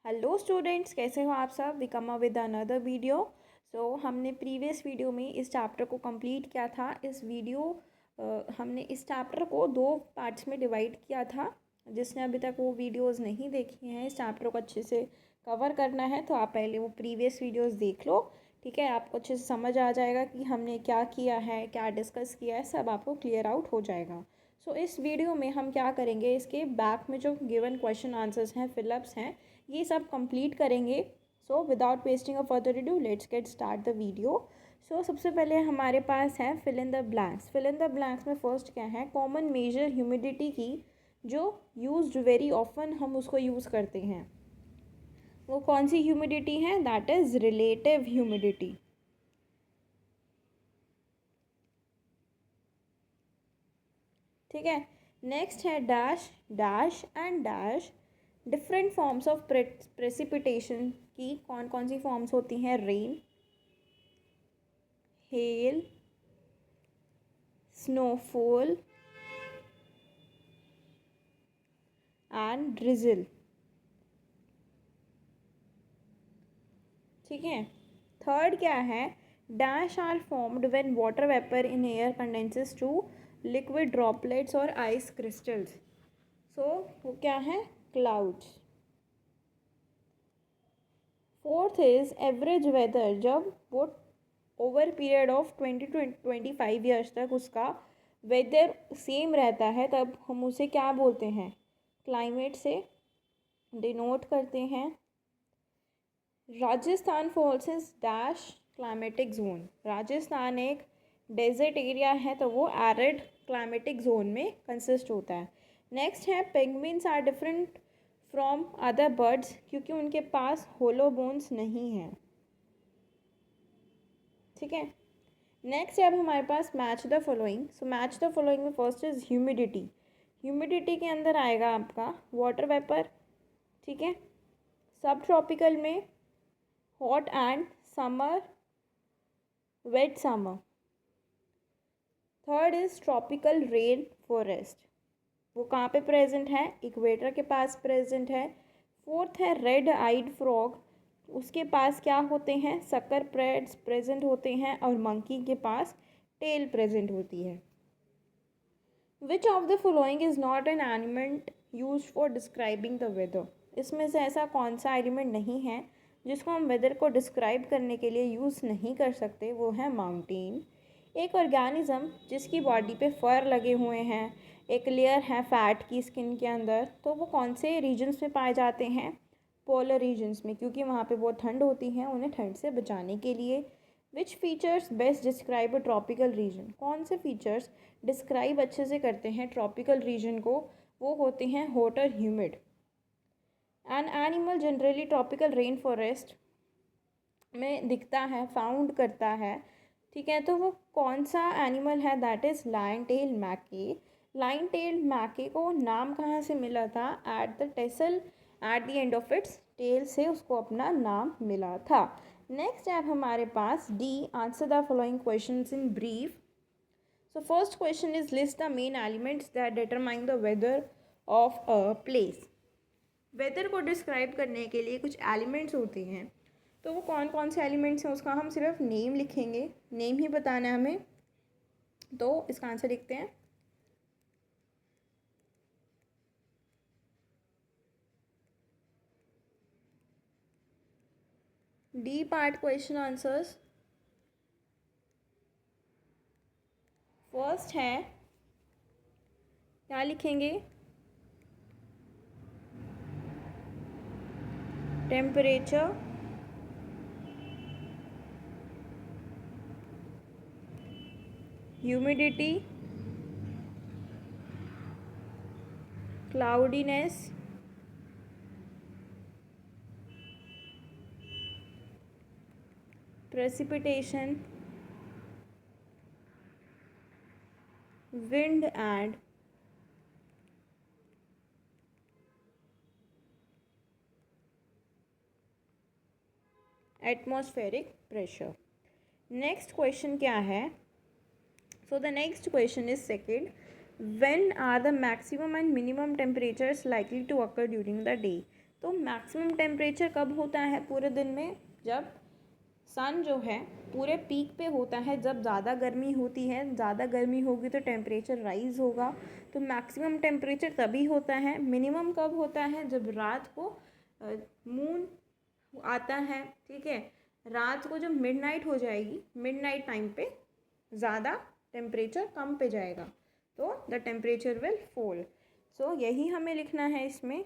Hello students, कैसे हो आप सब। We come up with another video. हमने प्रीवियस वीडियो में इस चैप्टर को कंप्लीट किया था। हमने इस चैप्टर को 2 पार्ट्स में डिवाइड किया था। जिसने अभी तक वो वीडियोस नहीं देखी हैं, इस चैप्टर को अच्छे से कवर करना है तो आप पहले वो प्रीवियस वीडियोस देख लो। ठीक है, आपको अच्छे से समझ आ जाएगा कि हमने क्या किया है, क्या डिस्कस किया है, सब आपको क्लियर आउट हो जाएगा। इस वीडियो में हम क्या करेंगे, इसके बैक में जो गिवन क्वेश्चन आंसर्स हैं, फिलअप्स हैं, ये सब कंप्लीट करेंगे। Without wasting a further ado let's get start the video. सबसे पहले हमारे पास है fill in the blanks. Fill in the blanks में फर्स्ट क्या है, कॉमन मेजर ह्यूमिडिटी की जो यूज्ड वेरी ऑफन हम उसको यूज़ करते हैं। वो कौन सी ह्यूमिडिटी है, दैट इज़ रिलेटिव ह्यूमिडिटी। ठीक है, नेक्स्ट है dash, dash and dash. Different forms of precipitation की कौन कौन सी फॉर्म्स होती हैं, rain, hail, snowfall and drizzle. ठीक है, थर्ड क्या है, dash are formed when water vapour in air condenses to liquid droplets और आइस क्रिस्टल्स। वो क्या है, clouds. Fourth is average weather, जब वो over period of 20 to 25 years तक उसका वेदर सेम रहता है, तब हम उसे क्या बोलते हैं, क्लाइमेट से डिनोट करते हैं। Rajasthan falls is dash climatic zone. Rajasthan एक डेजर्ट एरिया है तो वो एरिड क्लाइमेटिक जोन में कंसिस्ट होता है। नेक्स्ट है penguins are different from other birds, क्योंकि उनके पास होलो बोन्स नहीं हैं। ठीक है, नेक्स्ट है अब हमारे पास match the following. Match the following में फर्स्ट इज ह्यूमिडिटी। ह्यूमिडिटी के अंदर आएगा आपका वाटर वेपर। ठीक है, सब ट्रॉपिकल में hot and summer, wet summer. Third is tropical rain forest, वो कहाँ पे प्रेजेंट है, इक्वेटर के पास प्रेजेंट है। फोर्थ है रेड आइड फ्रॉग, उसके पास क्या होते हैं, सकर प्रेड्स प्रेजेंट होते हैं और मंकी के पास टेल प्रेजेंट होती है। Which of the following is not an element use for describing the weather. इसमें से ऐसा कौन सा एलिमेंट नहीं है जिसको हम वेदर को डिस्क्राइब करने के लिए यूज़ नहीं कर सकते, वो है माउंटेन। एक ऑर्गेनिज्म जिसकी बॉडी पे फर लगे हुए हैं, एक लेयर है फैट की स्किन के अंदर, तो वो कौन से रीजन्स में पाए जाते हैं, पोलर रीजन्स में, क्योंकि वहाँ पे बहुत ठंड होती है, उन्हें ठंड से बचाने के लिए। Which features best describe a tropical region. कौन से फीचर्स डिस्क्राइब अच्छे से करते हैं ट्रॉपिकल रीजन को, वो होते हैं हॉट और humid. An animal generally tropical rain forest में दिखता है, फाउंड करता है। ठीक है, तो वो कौन सा एनिमल है, that is lion tail macaque. Lion tail macaque को नाम कहाँ से मिला था, at the tassel at the end of its tail से उसको अपना नाम मिला था। नेक्स्ट है हमारे पास D, answer the following questions in brief. First question is list the main elements that determine the weather of a place. Weather को डिस्क्राइब करने के लिए कुछ एलिमेंट्स होते हैं, तो वो कौन कौन से एलिमेंट्स हैं उसका हम सिर्फ नेम लिखेंगे, नेम ही बताना है हमें। तो इसका आंसर लिखते हैं, D part question answers. First है, क्या लिखेंगे, temperature, humidity, cloudiness, precipitation, wind and atmospheric pressure. Next question क्या है, so the next question is second, when are the maximum and minimum temperatures likely to occur during the day। तो maximum temperature कब होता है पूरे दिन में? जब सन जो है पूरे पीक पे होता है, जब ज़्यादा गर्मी होती है, ज़्यादा गर्मी होगी तो टेम्परेचर राइज होगा। तो मैक्सिमम टेम्परेचर तभी होता है। मिनिमम कब होता है? जब रात को मून आता है, ठीक है, रात को जब मिडनाइट हो जाएगी, मिडनाइट टाइम पे ज़्यादा टेम्परेचर कम पे जाएगा, तो द टेम्परेचर विल फॉल। सो यही हमें लिखना है इसमें।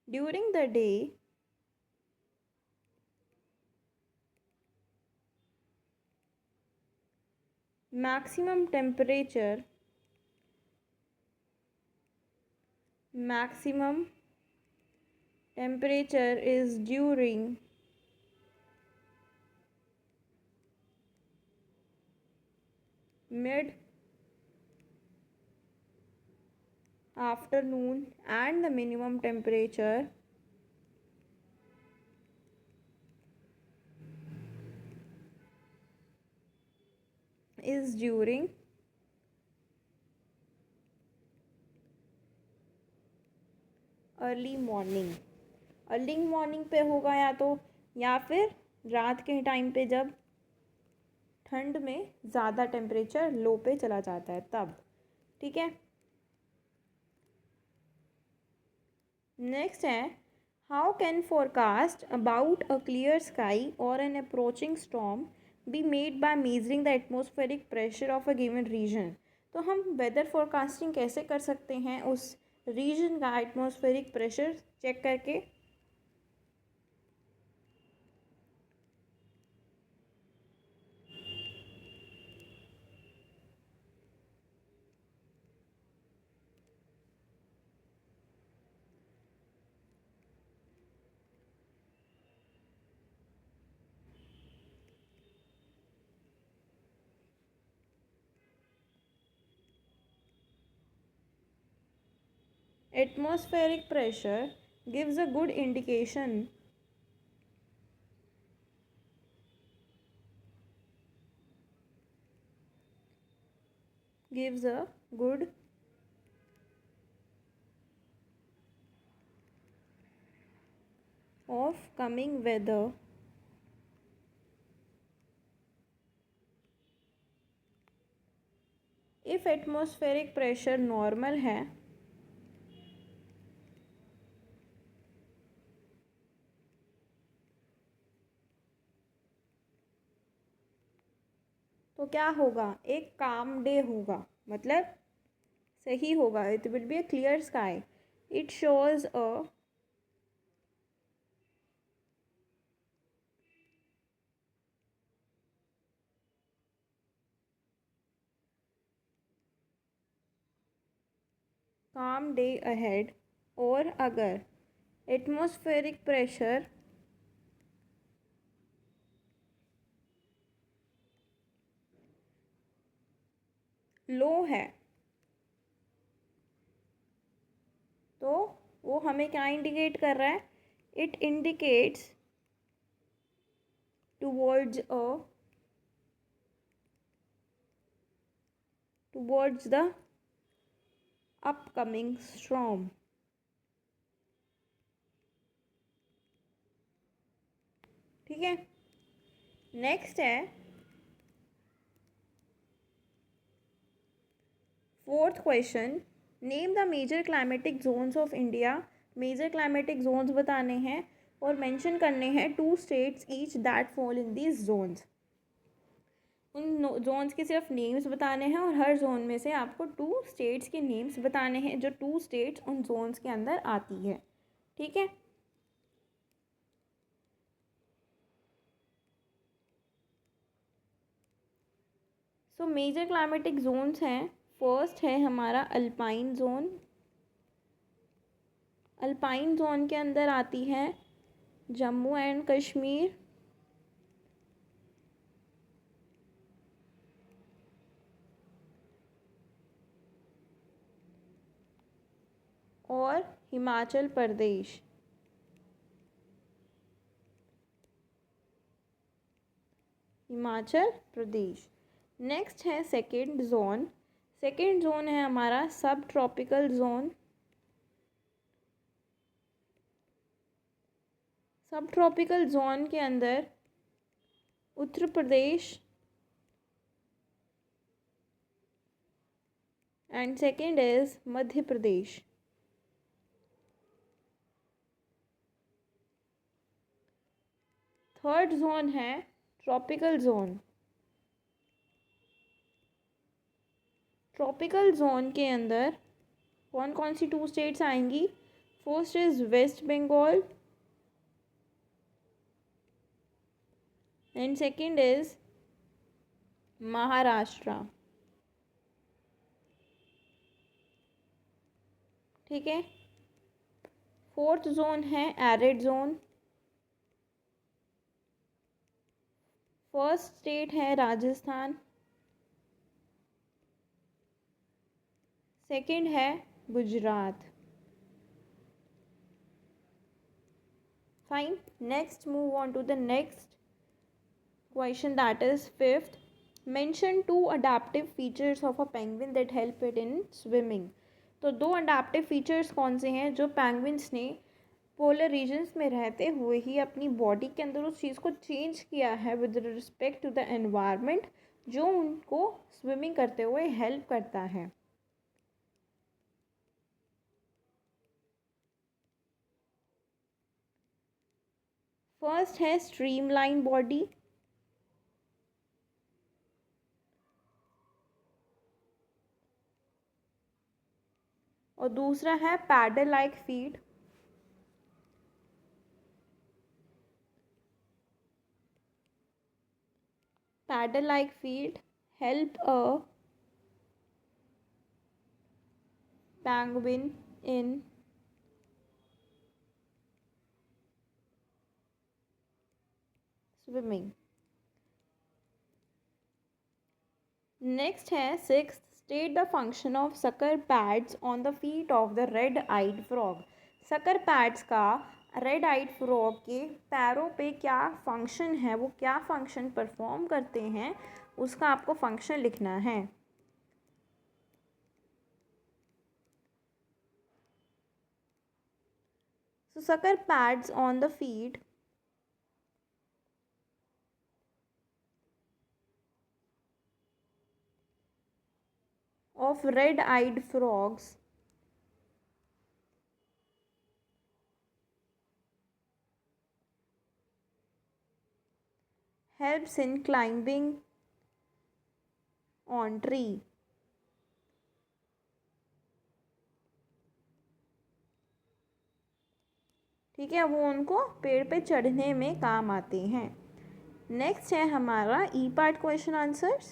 During the day maximum temperature is during mid afternoon, and the minimum temperature is during early morning. Early morning पे होगा या फिर रात के टाइम पे जब ठंड में ज़्यादा टेम्परेचर लो पे चला जाता है तब, ठीक है। नेक्स्ट है, how can forecast about a clear sky और an approaching storm be made by measuring the atmospheric pressure of a given region. तो हम वेदर फोरकास्टिंग कैसे कर सकते हैं? उस रीजन का एटमॉस्फेरिक प्रेशर चेक करके। Atmospheric pressure gives a good indication gives a good of coming weather if atmospheric pressure normal है तो क्या होगा? एक काम डे होगा, मतलब सही होगा। It will be a clear sky. It shows अ काम डे अहेड। और अगर एटमॉस्फेरिक प्रेशर लो है तो वो हमें क्या इंडिकेट कर रहा है? It indicates towards the upcoming storm. ठीक है। नेक्स्ट है fourth question, name the major climatic zones of India. Major climatic zones बताने हैं और मेंशन करने हैं 2 states each that fall in these zones. उन जोन्स के सिर्फ नेम्स बताने हैं और हर जोन में से आपको 2 स्टेट्स के नेम्स बताने हैं, जो 2 स्टेट्स उन जोन्स के अंदर आती है। ठीक है। सो मेजर क्लाइमेटिक जोन्स हैं, फर्स्ट है हमारा अल्पाइन जोन। अल्पाइन जोन के अंदर आती है जम्मू एंड कश्मीर, और हिमाचल प्रदेश। हिमाचल प्रदेश। नेक्स्ट है सेकेंड जोन। सेकेंड जोन है हमारा subtropical zone. Subtropical zone के अंदर Uttar Pradesh and second is Madhya Pradesh. Third zone है ट्रॉपिकल जोन। ट्रॉपिकल जोन के अंदर कौन कौन सी 2 स्टेट्स आएंगी? First is West Bengal and second is Maharashtra. ठीक है। फोर्थ जोन है एरिड जोन। फर्स्ट स्टेट है राजस्थान, सेकंड है Gujarat. Fine, next move on to the next question, that is fifth. Mention 2 adaptive features of a penguin that help it in swimming. तो 2 adaptive features कौन से हैं जो penguins ने polar regions में रहते हुए ही अपनी बॉडी के अंदर उस चीज़ को चेंज किया है with respect to the environment, जो उनको स्विमिंग करते हुए हेल्प करता है। फर्स्ट है स्ट्रीमलाइन बॉडी, और दूसरा है paddle like feet. Paddle like feet help a penguin in swimming. Next है six, state the function of sucker pads on the feet of the red eyed frog. Sucker pads का red eyed frog के पैरों पे क्या function है, वो क्या function perform करते हैं, उसका आपको फंक्शन लिखना है। So sucker pads on the feet of red-eyed frogs helps in climbing on tree. ठीक है, वो उनको पेड़ पे चढ़ने में काम आते हैं। नेक्स्ट है हमारा ई पार्ट क्वेश्चन आंसर्स।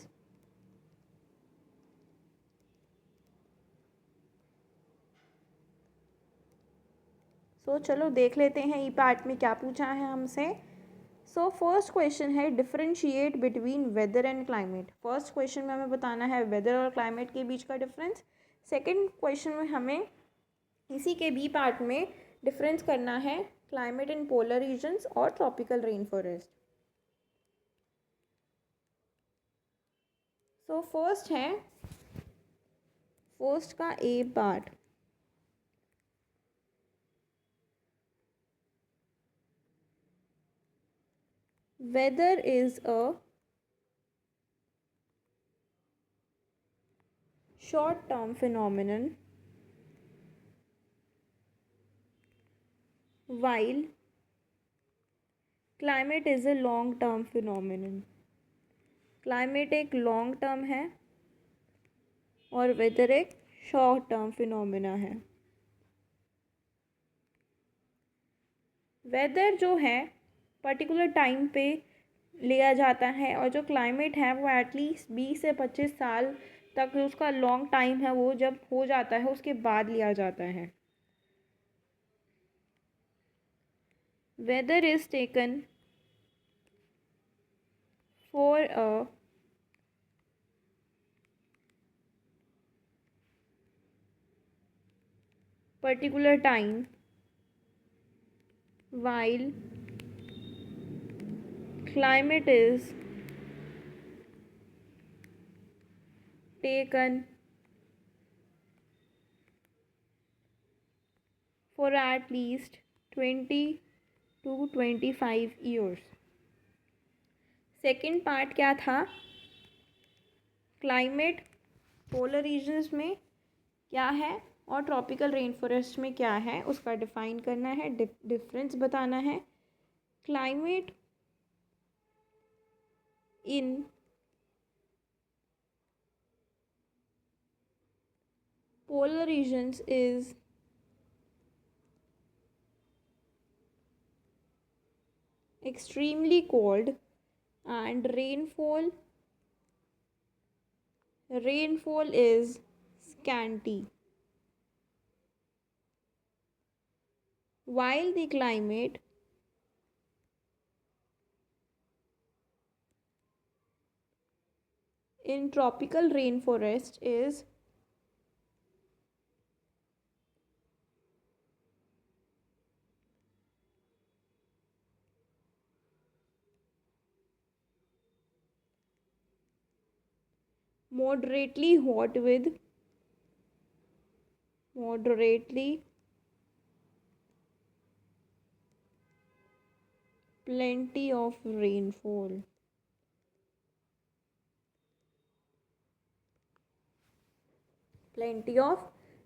सो चलो देख लेते हैं ई पार्ट में क्या पूछा है हमसे। सो फर्स्ट क्वेश्चन है differentiate between weather and climate. First question में हमें बताना है वेदर और क्लाइमेट के बीच का डिफरेंस। सेकंड क्वेश्चन में हमें इसी के बी पार्ट में डिफरेंस करना है क्लाइमेट इन पोलर रीजन्स और tropical rain forest. So first है फर्स्ट का A part. Weather is a short term phenomenon while climate is a long term phenomenon। Climate एक लॉन्ग टर्म है और weather एक शॉर्ट टर्म फिनोमिना है। Weather जो है पर्टिकुलर टाइम पे लिया जाता है और जो क्लाइमेट है वो एटलीस्ट 20 से 25 साल तक उसका लॉन्ग टाइम है, वो जब हो जाता है उसके बाद लिया जाता है। Weather is taken for a particular time while climate is taken for at least 20 to 25 years. Second part क्या था? क्लाइमेट पोलर रीजन्स में क्या है और ट्रॉपिकल रेन फॉरेस्ट में क्या है, उसका डिफाइन करना है, डिफरेंस बताना है. Climate in polar regions is extremely cold and rainfall is scanty, while the climate in tropical rainforest is moderately hot with moderately plenty of rainfall. Plenty of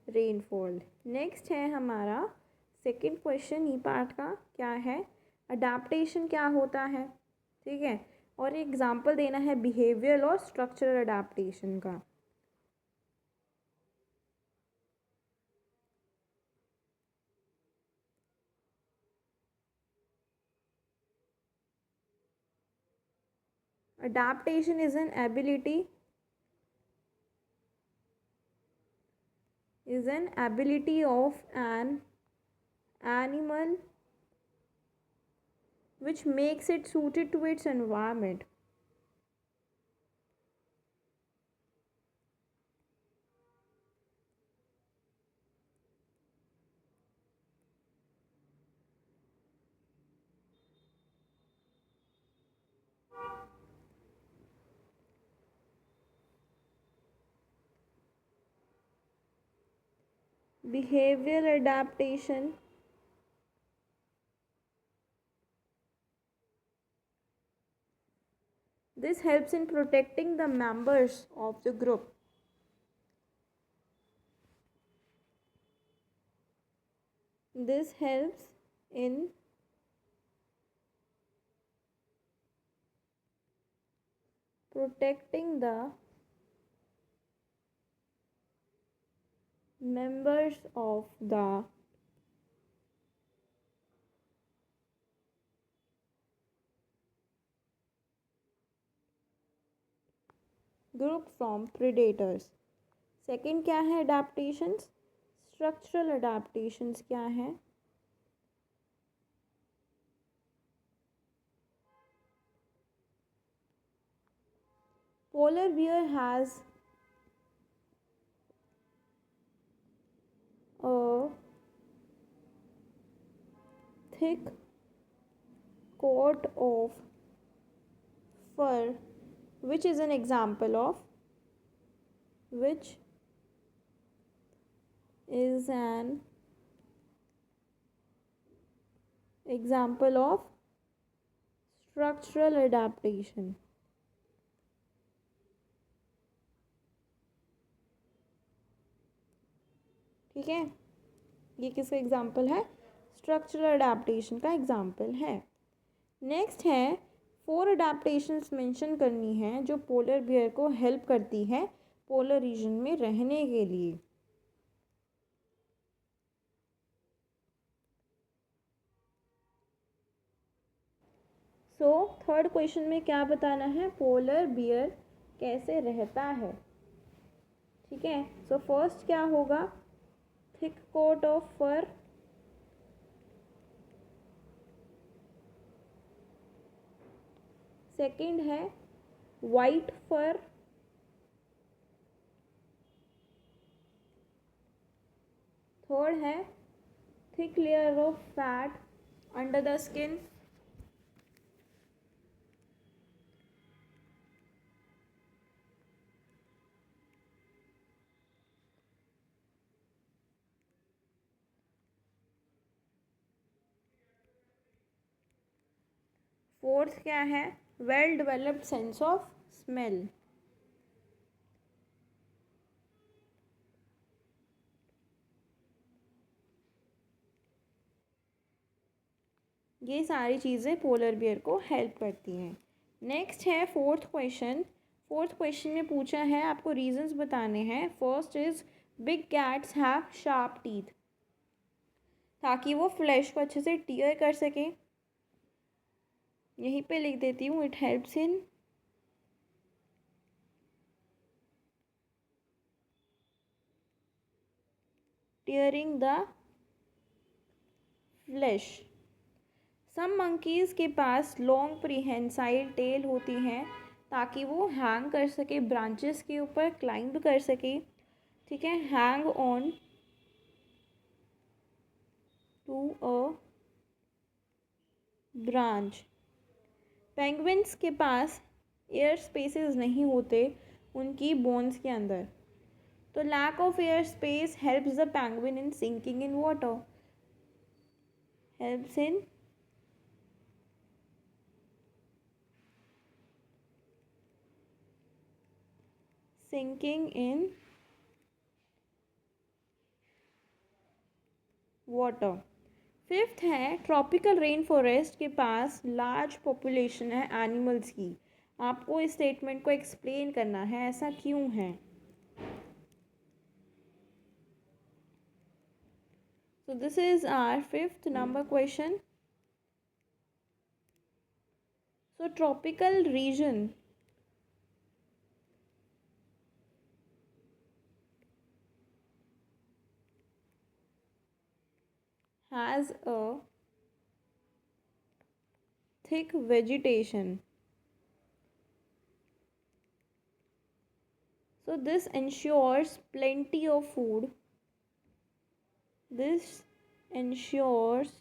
rainfall. Next है हमारा second question ई part का. क्या है? Adaptation क्या होता है. ठीक है, और एग्जाम्पल देना है बिहेवियर और स्ट्रक्चरल अडाप्टेशन का. Adaptation is an ability of an animal which makes it suited to its environment. Behavioral adaptation this helps in protecting the members of the group. This helps in protecting the members of the group from predators. Second क्या है? Adaptations. Structural adaptations क्या है? Polar bear has a thick coat of fur, which is an example of structural adaptation. ठीक है, ये किसका example है? Structural adaptation का एग्जाम्पल है. नेक्स्ट है 4 अडाप्टेशंस मेंशन करनी है जो पोलर बियर को हेल्प करती है पोलर रीजन में रहने के लिए. सो थर्ड क्वेश्चन में क्या बताना है? पोलर बियर कैसे रहता है. ठीक है, सो फर्स्ट क्या होगा? Thick coat of fur. Second है वाइट फर. थर्ड है thick layer of fat under the skin. Fourth क्या है? Well developed sense of smell. ये सारी चीज़ें पोलर बियर को हेल्प करती हैं। नेक्स्ट है फोर्थ क्वेश्चन। फोर्थ क्वेश्चन में पूछा है आपको रीजंस बताने हैं। First is big cats have sharp teeth, ताकि वो फ्लैश को अच्छे से टीयर कर सकें। यहीं पे लिख देती हूँ, it helps in tearing the flesh. Some monkeys के पास लॉन्ग प्रीहेंसाइल टेल होती हैं, ताकि वो हैंग कर सके ब्रांचेस के ऊपर, क्लाइंब कर सके। ठीक है, hang on to a branch. Penguins के पास एयर स्पेसेस नहीं होते उनकी बोन्स के अंदर, तो lack of air space helps the penguin in sinking in water. Helps in sinking in water. Fifth है ट्रॉपिकल रेन फॉरेस्ट के पास लार्ज पॉपुलेशन है एनिमल्स की। आपको इस स्टेटमेंट को एक्सप्लेन करना है, ऐसा क्यों है। So this is our fifth number question. So tropical region has a thick vegetation. So this ensures plenty of food. This ensures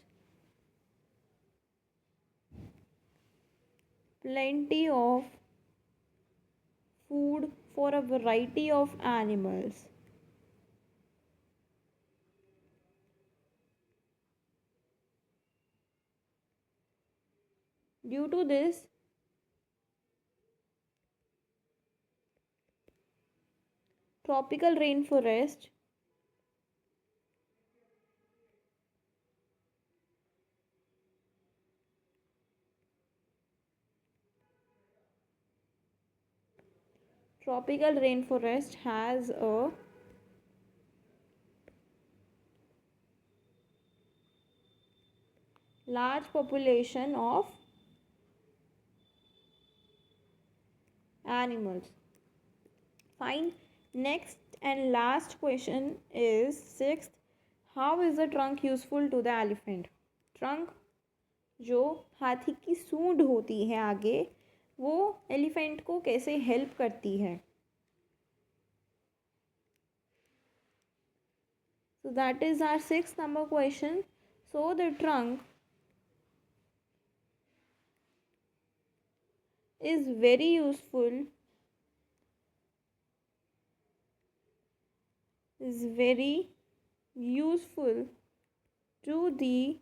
plenty of food for a variety of animals. Due to this, tropical rainforest has a large population of animals. Fine. Next and last question is sixth. How is the trunk useful to the elephant? Trunk जो हाथी की सूंड होती है आगे, वो elephant को कैसे हेल्प करती है? So that is our sixth number question. So the trunk is very useful to the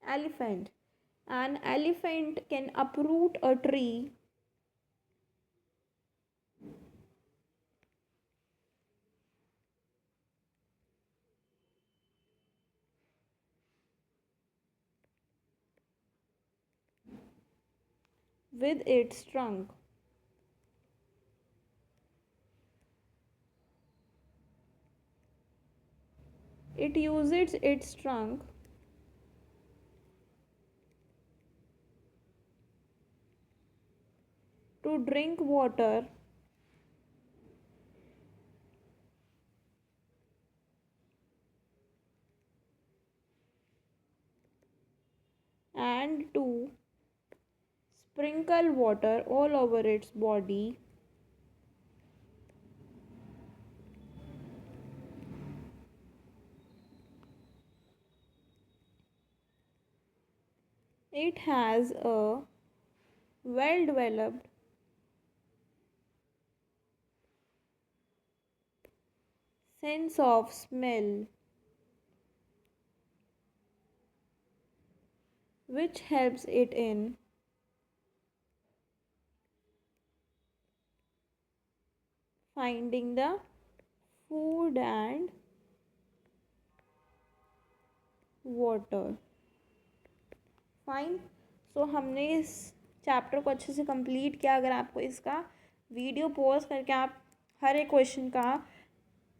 elephant. An elephant can uproot a tree with its trunk. It uses its trunk to drink water and to sprinkle water all over its body. It has a well developed sense of smell. which helps it in finding the food and water. Fine. So हमने इस chapter को अच्छे से complete किया. अगर आपको इसका video pause करके आप हर एक क्वेश्चन का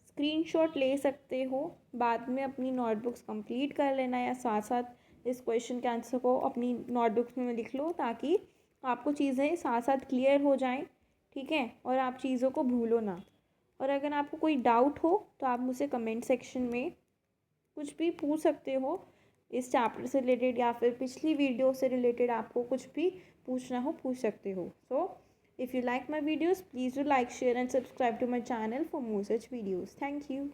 स्क्रीनशॉट ले सकते हो, बाद में अपनी नोटबुक्स कंप्लीट कर लेना या साथ साथ इस क्वेश्चन के आंसर को अपनी नोटबुक्स में लिख लो ताकि आपको चीज़ें साथ साथ क्लियर हो जाएं. ठीक है, और आप चीज़ों को भूलो ना. और अगर आपको कोई डाउट हो तो आप मुझसे कमेंट सेक्शन में कुछ भी पूछ सकते हो इस चैप्टर से रिलेटेड या फिर पिछली वीडियो से रिलेटेड. आपको कुछ भी पूछना हो पूछ सकते हो. So if you like my videos, please do like, share and subscribe to my channel for more such videos. Thank you.